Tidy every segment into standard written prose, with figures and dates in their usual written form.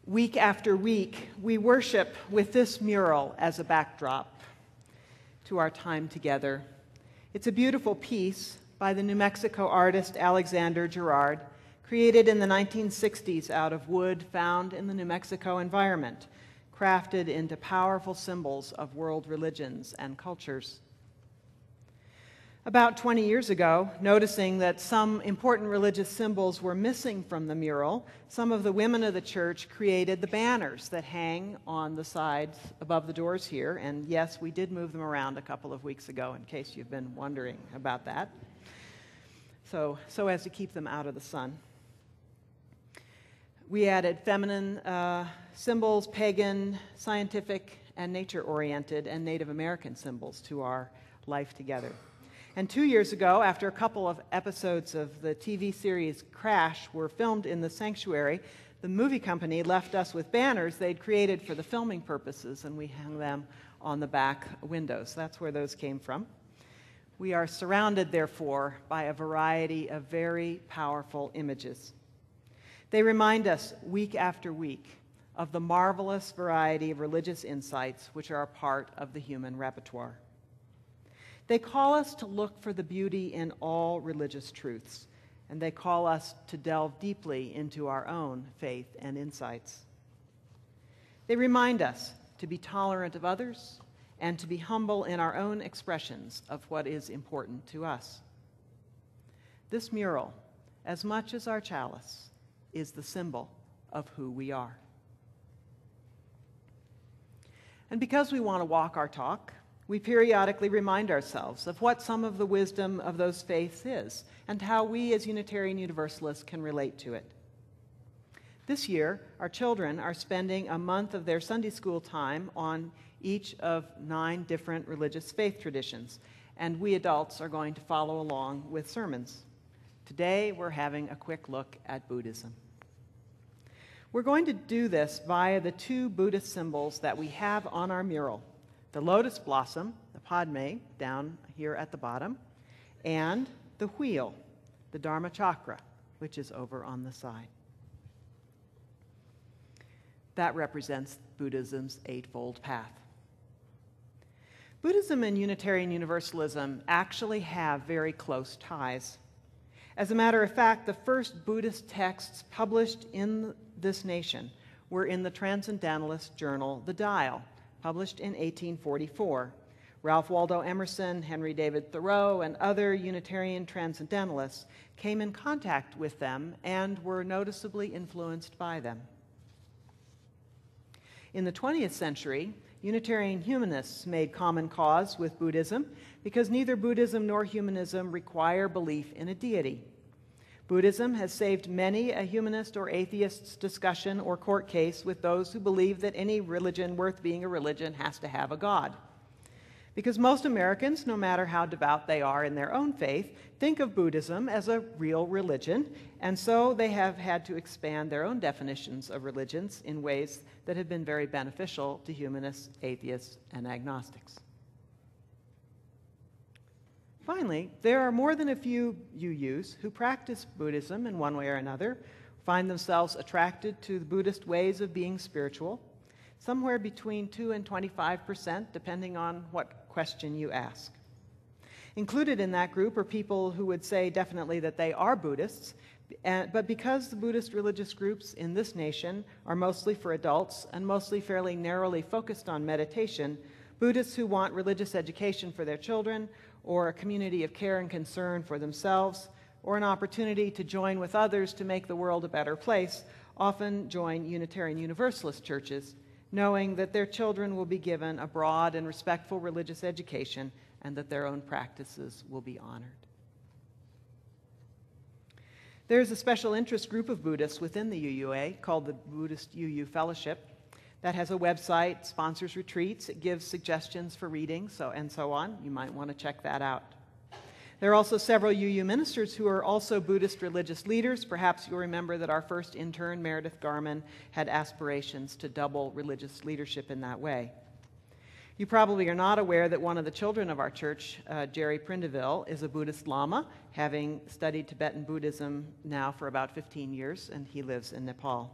Week after week, we worship with this mural as a backdrop to our time together. It's a beautiful piece by the New Mexico artist Alexander Girard, created in the 1960s out of wood found in the New Mexico environment, crafted into powerful symbols of world religions and cultures. About 20 years ago, noticing that some important religious symbols were missing from the mural, some of the women of the church created the banners that hang on the sides above the doors here. And yes, we did move them around a couple of weeks ago, in case you've been wondering about that, so as to keep them out of the sun. We added feminine symbols, pagan, scientific, and nature-oriented, and Native American symbols to our life together. And 2 years ago, after a couple of episodes of the TV series Crash were filmed in the sanctuary, the movie company left us with banners they'd created for the filming purposes, and we hung them on the back windows. That's where those came from. We are surrounded, therefore, by a variety of very powerful images. They remind us week after week of the marvelous variety of religious insights which are a part of the human repertoire. They call us to look for the beauty in all religious truths, and they call us to delve deeply into our own faith and insights. They remind us to be tolerant of others and to be humble in our own expressions of what is important to us. This mural, as much as our chalice, is the symbol of who we are. And because we want to walk our talk, we periodically remind ourselves of what some of the wisdom of those faiths is and how we as Unitarian Universalists can relate to it. This year, our children are spending a month of their Sunday school time on each of 9 different religious faith traditions, and we adults are going to follow along with sermons. Today, we're having a quick look at Buddhism. We're going to do this via the 2 Buddhist symbols that we have on our mural: the lotus blossom, the Padme, down here at the bottom, and the wheel, the Dharma chakra, which is over on the side. That represents Buddhism's eightfold path. Buddhism and Unitarian Universalism actually have very close ties. As a matter of fact, the first Buddhist texts published in this nation were in the Transcendentalist journal, The Dial, published in 1844. Ralph Waldo Emerson, Henry David Thoreau, and other Unitarian Transcendentalists came in contact with them and were noticeably influenced by them. In the 20th century, Unitarian humanists made common cause with Buddhism because neither Buddhism nor humanism require belief in a deity. Buddhism has saved many a humanist or atheist's discussion or court case with those who believe that any religion worth being a religion has to have a God. Because most Americans, no matter how devout they are in their own faith, think of Buddhism as a real religion, and so they have had to expand their own definitions of religions in ways that have been very beneficial to humanists, atheists, and agnostics. Finally, there are more than a few UUs who practice Buddhism in one way or another, find themselves attracted to the Buddhist ways of being spiritual, somewhere between 2 and 25%, depending on what question you ask. Included in that group are people who would say definitely that they are Buddhists, but because the Buddhist religious groups in this nation are mostly for adults and mostly fairly narrowly focused on meditation, Buddhists who want religious education for their children, or a community of care and concern for themselves, or an opportunity to join with others to make the world a better place, often join Unitarian Universalist churches, knowing that their children will be given a broad and respectful religious education and that their own practices will be honored. There's a special interest group of Buddhists within the UUA called the Buddhist UU Fellowship that has a website, sponsors retreats, it gives suggestions for reading, and so on. You might want to check that out. There are also several UU ministers who are also Buddhist religious leaders. Perhaps you'll remember that our first intern, Meredith Garman, had aspirations to double religious leadership in that way. You probably are not aware that one of the children of our church, Jerry Prindiville, is a Buddhist Lama, having studied Tibetan Buddhism now for about 15 years, and he lives in Nepal.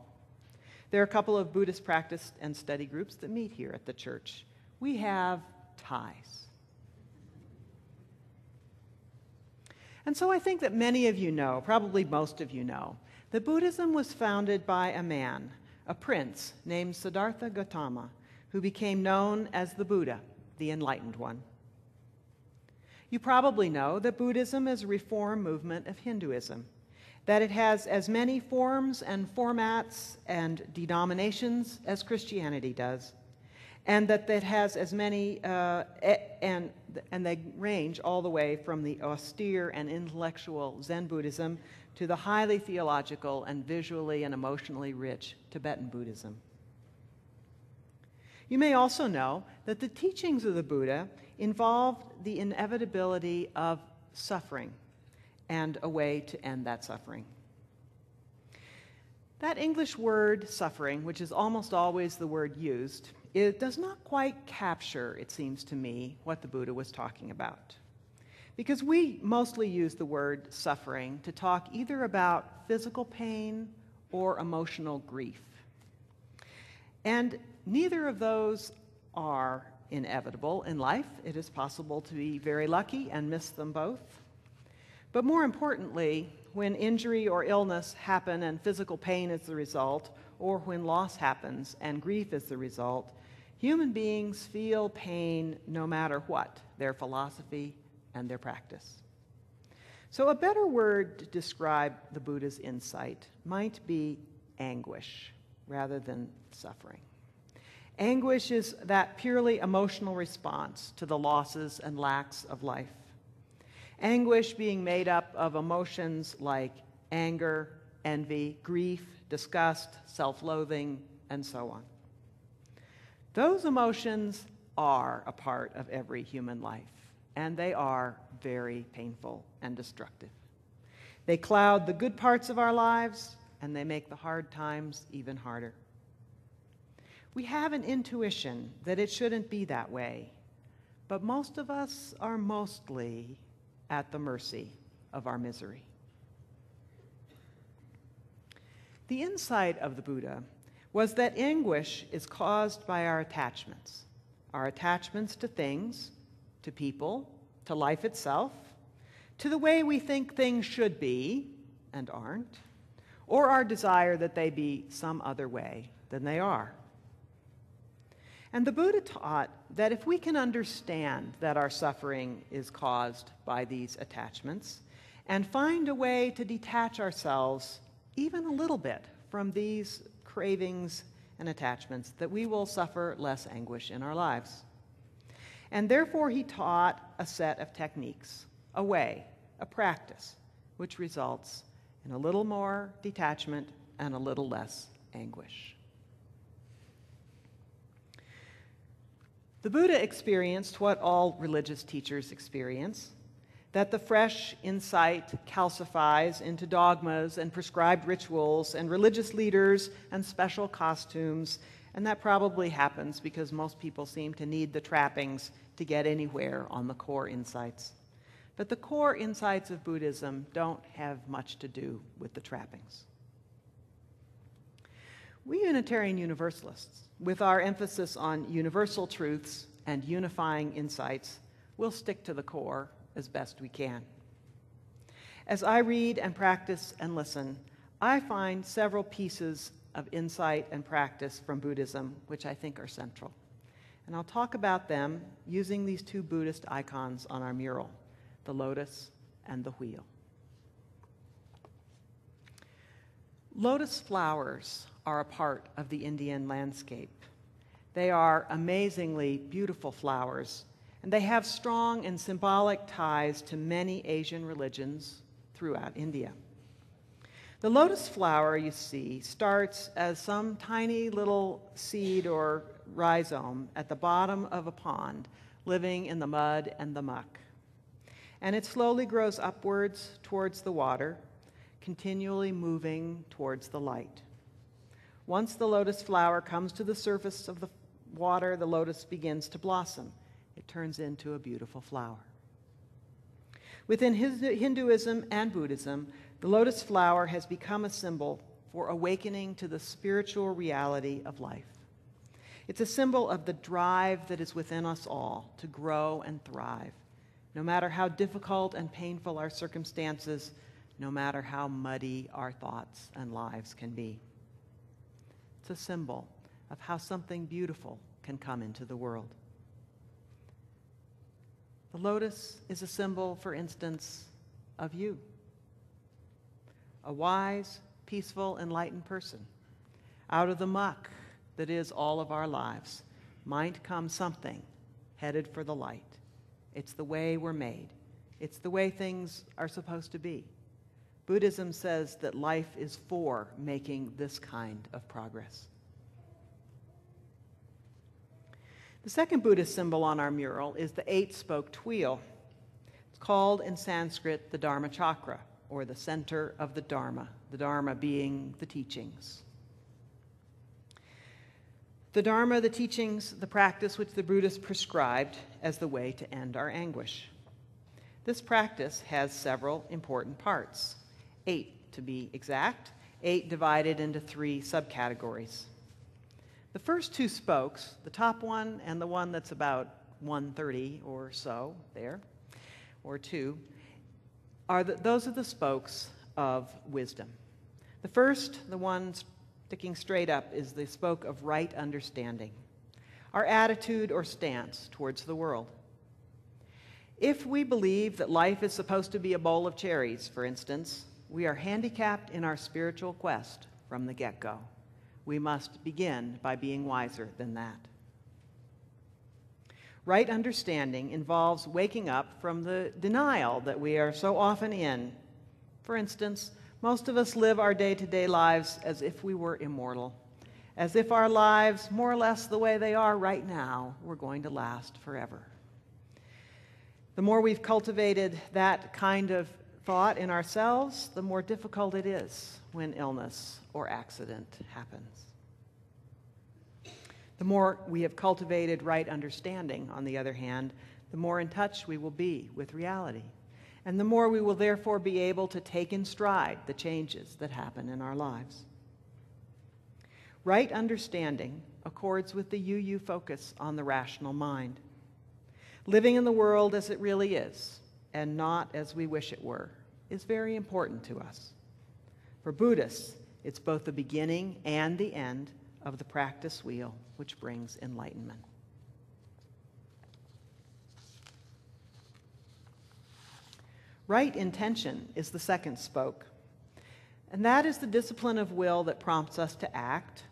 There are a couple of Buddhist practice and study groups that meet here at the church. We have ties. And so I think that many of you know, probably most of you know, that Buddhism was founded by a man, a prince named Siddhartha Gautama, who became known as the Buddha, the Enlightened One. You probably know that Buddhism is a reform movement of Hinduism, that it has as many forms and formats and denominations as Christianity does, and that it has as many, and they range all the way from the austere and intellectual Zen Buddhism to the highly theological and visually and emotionally rich Tibetan Buddhism. You may also know that the teachings of the Buddha involved the inevitability of suffering and a way to end that suffering. That English word suffering, which is almost always the word used, it does not quite capture, it seems to me, what the Buddha was talking about. Because we mostly use the word suffering to talk either about physical pain or emotional grief. And neither of those are inevitable in life. It is possible to be very lucky and miss them both. But more importantly, when injury or illness happen and physical pain is the result, or when loss happens and grief is the result, human beings feel pain no matter what, their philosophy and their practice. So a better word to describe the Buddha's insight might be anguish rather than suffering. Anguish is that purely emotional response to the losses and lacks of life. Anguish being made up of emotions like anger, envy, grief, disgust, self-loathing, and so on. Those emotions are a part of every human life, and they are very painful and destructive. They cloud the good parts of our lives, and they make the hard times even harder. We have an intuition that it shouldn't be that way, but most of us are mostly at the mercy of our misery. The insight of the Buddha was that anguish is caused by our attachments to things, to people, to life itself, to the way we think things should be and aren't, or our desire that they be some other way than they are. And the Buddha taught that if we can understand that our suffering is caused by these attachments and find a way to detach ourselves even a little bit from these cravings and attachments, that we will suffer less anguish in our lives. And therefore he taught a set of techniques, a way, a practice, which results in a little more detachment and a little less anguish. The Buddha experienced what all religious teachers experience, that the fresh insight calcifies into dogmas and prescribed rituals and religious leaders and special costumes, and that probably happens because most people seem to need the trappings to get anywhere on the core insights. But the core insights of Buddhism don't have much to do with the trappings. We Unitarian Universalists, with our emphasis on universal truths and unifying insights, will stick to the core as best we can. As I read and practice and listen, I find several pieces of insight and practice from Buddhism which I think are central. And I'll talk about them using these two Buddhist icons on our mural, the lotus and the wheel. Lotus flowers are a part of the Indian landscape. They are amazingly beautiful flowers, and they have strong and symbolic ties to many Asian religions throughout India. The lotus flower, you see, starts as some tiny little seed or rhizome at the bottom of a pond, living in the mud and the muck. And it slowly grows upwards towards the water, continually moving towards the light. Once the lotus flower comes to the surface of the water, the lotus begins to blossom. It turns into a beautiful flower. Within Hinduism and Buddhism, the lotus flower has become a symbol for awakening to the spiritual reality of life. It's a symbol of the drive that is within us all to grow and thrive, no matter how difficult and painful our circumstances, no matter how muddy our thoughts and lives can be. It's a symbol of how something beautiful can come into the world. The lotus is a symbol, for instance, of you. A wise, peaceful, enlightened person. Out of the muck that is all of our lives might come something headed for the light. It's the way we're made. It's the way things are supposed to be. Buddhism says that life is for making this kind of progress. The second Buddhist symbol on our mural is the 8-spoked wheel. It's called in Sanskrit the Dharma Chakra, or the center of the Dharma being the teachings. The Dharma, the teachings, the practice which the Buddhists prescribed as the way to end our anguish. This practice has several important parts, 8 to be exact, 8 divided into 3 subcategories. The first 2 spokes, the top one and the one that's about 130 or so there, or 2, those are the spokes of wisdom. The first, the one sticking straight up, is the spoke of right understanding, our attitude or stance towards the world. If we believe that life is supposed to be a bowl of cherries, for instance, we are handicapped in our spiritual quest from the get-go. We must begin by being wiser than that. Right understanding involves waking up from the denial that we are so often in. For instance, most of us live our day-to-day lives as if we were immortal, as if our lives, more or less the way they are right now, were going to last forever. The more we've cultivated that kind of thought in ourselves, the more difficult it is when illness or accident happens. The more we have cultivated right understanding, on the other hand, the more in touch we will be with reality, and the more we will therefore be able to take in stride the changes that happen in our lives. Right understanding accords with the you focus on the rational mind. Living in the world as it really is, and not as we wish it were, is very important to us. For Buddhists, it's both the beginning and the end of the practice wheel which brings enlightenment. Right intention is the second spoke, and that is the discipline of will that prompts us to act,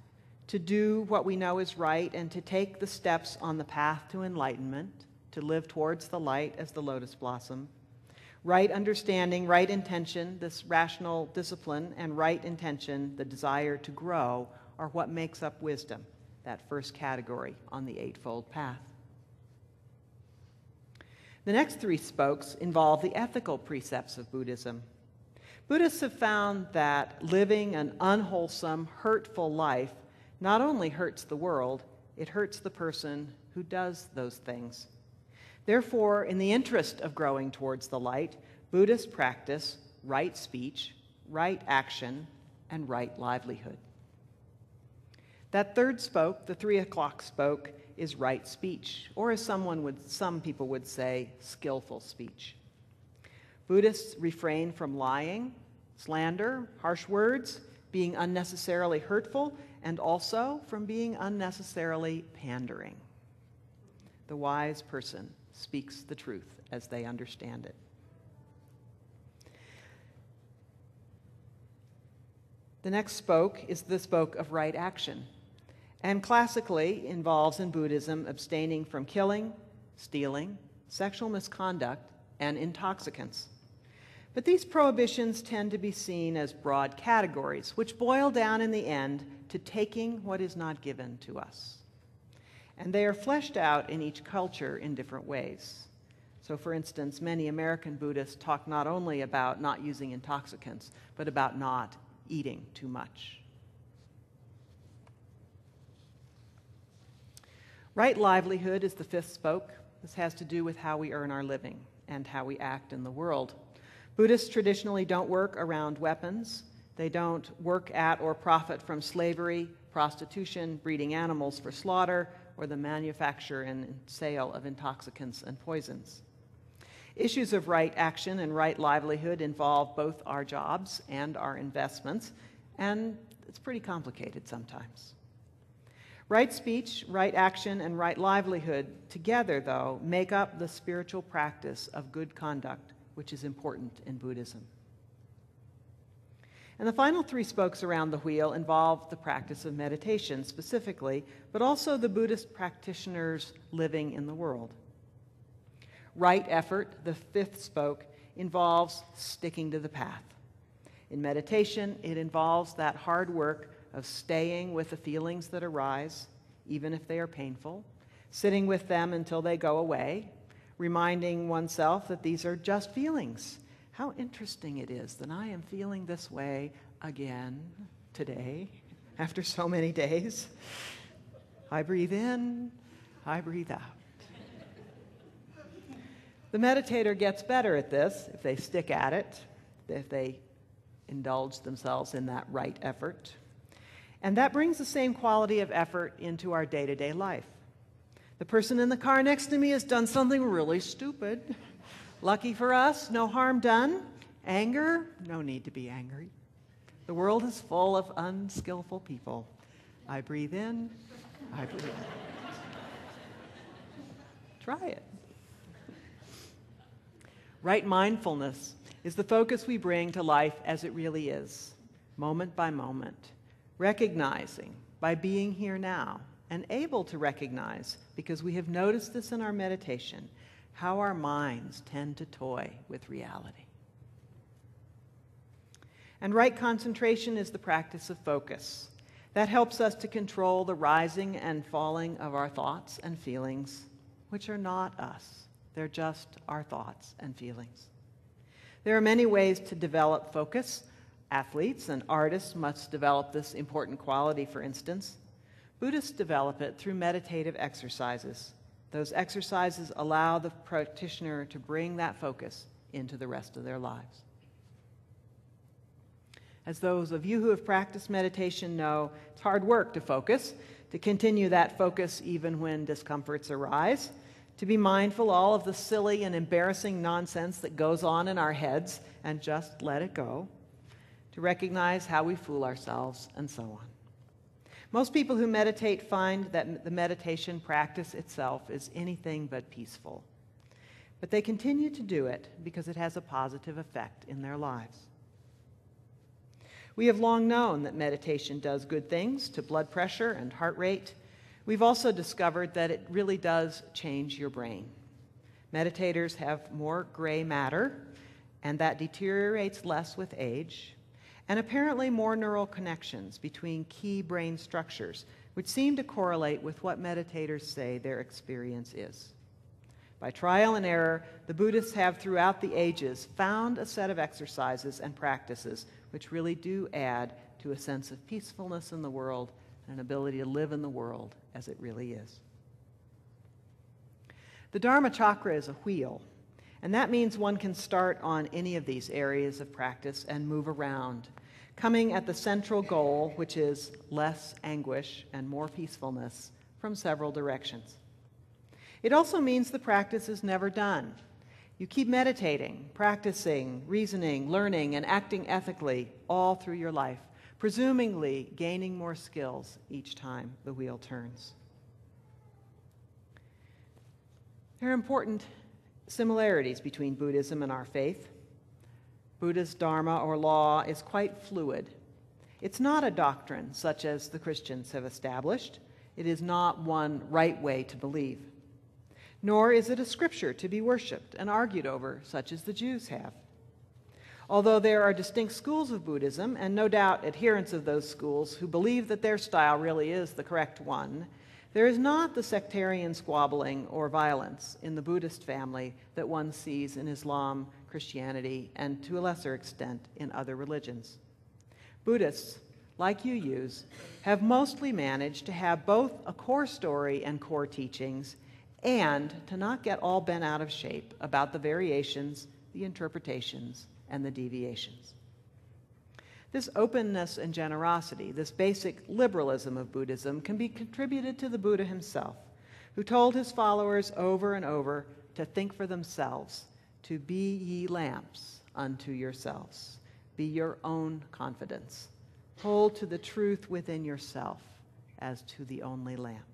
to do what we know is right, and to take the steps on the path to enlightenment, to live towards the light as the lotus blossom. Right understanding, right intention, this rational discipline, and right intention, the desire to grow, are what makes up wisdom, that first category on the eightfold path. The next 3 spokes involve the ethical precepts of Buddhism. Buddhists have found that living an unwholesome, hurtful life not only hurts the world, it hurts the person who does those things. Therefore, in the interest of growing towards the light, Buddhists practice right speech, right action, and right livelihood. That third spoke, the 3 o'clock spoke, is right speech, or as some people would say, skillful speech. Buddhists refrain from lying, slander, harsh words, being unnecessarily hurtful, and also from being unnecessarily pandering. The wise person speaks the truth as they understand it. The next spoke is the spoke of right action, and classically involves in Buddhism abstaining from killing, stealing, sexual misconduct, and intoxicants. But these prohibitions tend to be seen as broad categories, which boil down in the end to taking what is not given to us. And they are fleshed out in each culture in different ways. So, for instance, many American Buddhists talk not only about not using intoxicants, but about not eating too much. Right livelihood is the 5th spoke. This has to do with how we earn our living and how we act in the world. Buddhists traditionally don't work around weapons, They don't work at or profit from slavery, prostitution, breeding animals for slaughter, or the manufacture and sale of intoxicants and poisons. Issues of right action and right livelihood involve both our jobs and our investments, and it's pretty complicated sometimes. Right speech, right action, and right livelihood together, though, make up the spiritual practice of good conduct, which is important in Buddhism. And the final three spokes around the wheel involve the practice of meditation specifically, but also the Buddhist practitioners living in the world. Right effort, the fifth spoke, involves sticking to the path. In meditation, it involves that hard work of staying with the feelings that arise, even if they are painful, sitting with them until they go away, reminding oneself that these are just feelings. How interesting it is that I am feeling this way again today, after so many days. I breathe in, I breathe out. The meditator gets better at this if they stick at it, if they indulge themselves in that right effort. And that brings the same quality of effort into our day-to-day life. The person in the car next to me has done something really stupid. Lucky for us, no harm done. Anger, no need to be angry. The world is full of unskillful people. I breathe in, I breathe out. Try it. Right mindfulness is the focus we bring to life as it really is, moment by moment, recognizing by being here now and able to recognize, because we have noticed this in our meditation, how our minds tend to toy with reality. And right concentration is the practice of focus. That helps us to control the rising and falling of our thoughts and feelings, which are not us. They're just our thoughts and feelings. There are many ways to develop focus. Athletes and artists must develop this important quality, for instance. Buddhists develop it through meditative exercises. Those exercises allow the practitioner to bring that focus into the rest of their lives. As those of you who have practiced meditation know, it's hard work to focus, to continue that focus even when discomforts arise, to be mindful all of the silly and embarrassing nonsense that goes on in our heads and just let it go, to recognize how we fool ourselves, and so on. Most people who meditate find that the meditation practice itself is anything but peaceful. But they continue to do it because it has a positive effect in their lives. We have long known that meditation does good things to blood pressure and heart rate. We've also discovered that it really does change your brain. Meditators have more gray matter, and that deteriorates less with age, and apparently more neural connections between key brain structures, which seem to correlate with what meditators say their experience is. By trial and error, the Buddhists have throughout the ages found a set of exercises and practices which really do add to a sense of peacefulness in the world and an ability to live in the world as it really is. The Dharma chakra is a wheel, and that means one can start on any of these areas of practice and move around, coming at the central goal, which is less anguish and more peacefulness, from several directions. It also means the practice is never done. You keep meditating, practicing, reasoning, learning, and acting ethically all through your life, presumably gaining more skills each time the wheel turns. There are important similarities between Buddhism and our faith. Buddha's dharma or law is quite fluid. It's not a doctrine such as the Christians have established. It is not one right way to believe. Nor is it a scripture to be worshipped and argued over, such as the Jews have. Although there are distinct schools of Buddhism, and no doubt adherents of those schools who believe that their style really is the correct one, there is not the sectarian squabbling or violence in the Buddhist family that one sees in Islam, Christianity, and to a lesser extent in other religions. Buddhists, like you use, have mostly managed to have both a core story and core teachings, and to not get all bent out of shape about the variations, the interpretations, and the deviations. This openness and generosity, this basic liberalism of Buddhism, can be contributed to the Buddha himself, who told his followers over and over to think for themselves, to be ye lamps unto yourselves. Be your own confidence. Hold to the truth within yourself as to the only lamp.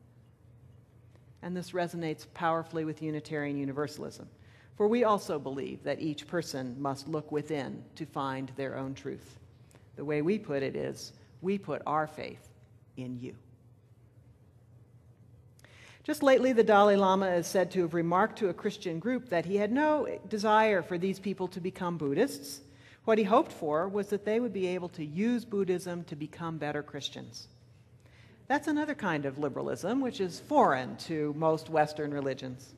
And this resonates powerfully with Unitarian Universalism, for we also believe that each person must look within to find their own truth. The way we put it is, we put our faith in you. Just lately, the Dalai Lama is said to have remarked to a Christian group that he had no desire for these people to become Buddhists. What he hoped for was that they would be able to use Buddhism to become better Christians. That's another kind of liberalism, which is foreign to most Western religions.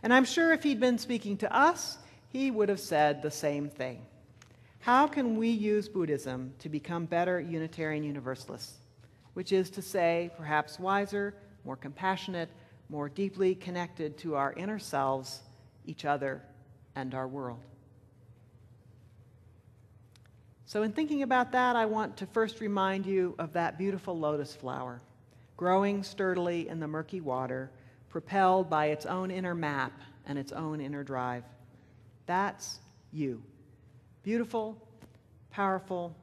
And I'm sure if he'd been speaking to us, he would have said the same thing. How can we use Buddhism to become better Unitarian Universalists? Which is to say, perhaps wiser, more compassionate, more deeply connected to our inner selves, each other, and our world. So in thinking about that, I want to first remind you of that beautiful lotus flower, growing sturdily in the murky water, propelled by its own inner map and its own inner drive. That's you. Beautiful, powerful.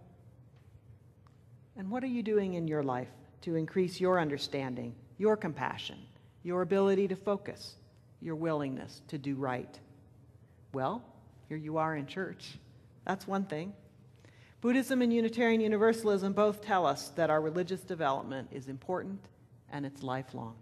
And what are you doing in your life to increase your understanding, your compassion, your ability to focus, your willingness to do right? Well, here you are in church. That's one thing. Buddhism and Unitarian Universalism both tell us that our religious development is important and it's lifelong.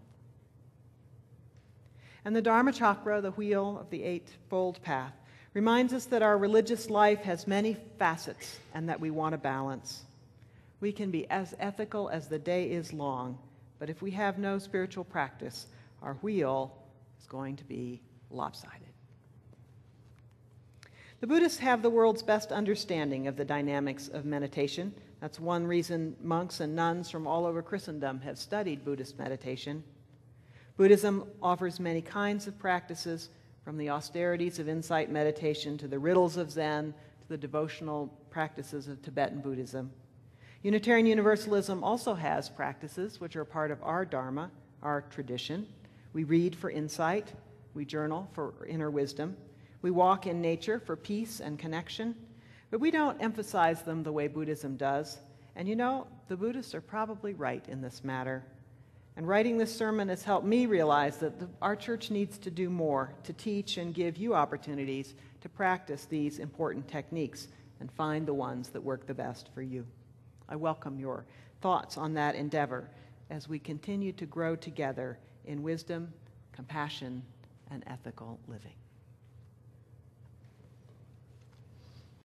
And the Dharma Chakra, the wheel of the Eightfold Path, reminds us that our religious life has many facets and that we want a balance. We can be as ethical as the day is long, but if we have no spiritual practice, our wheel is going to be lopsided. The Buddhists have the world's best understanding of the dynamics of meditation. That's one reason monks and nuns from all over Christendom have studied Buddhist meditation. Buddhism offers many kinds of practices, from the austerities of insight meditation to the riddles of Zen to the devotional practices of Tibetan Buddhism. Unitarian Universalism also has practices which are part of our Dharma, our tradition. We read for insight. We journal for inner wisdom. We walk in nature for peace and connection. But we don't emphasize them the way Buddhism does. And you know, the Buddhists are probably right in this matter. And writing this sermon has helped me realize that our church needs to do more to teach and give you opportunities to practice these important techniques and find the ones that work the best for you. I welcome your thoughts on that endeavor as we continue to grow together in wisdom, compassion, and ethical living.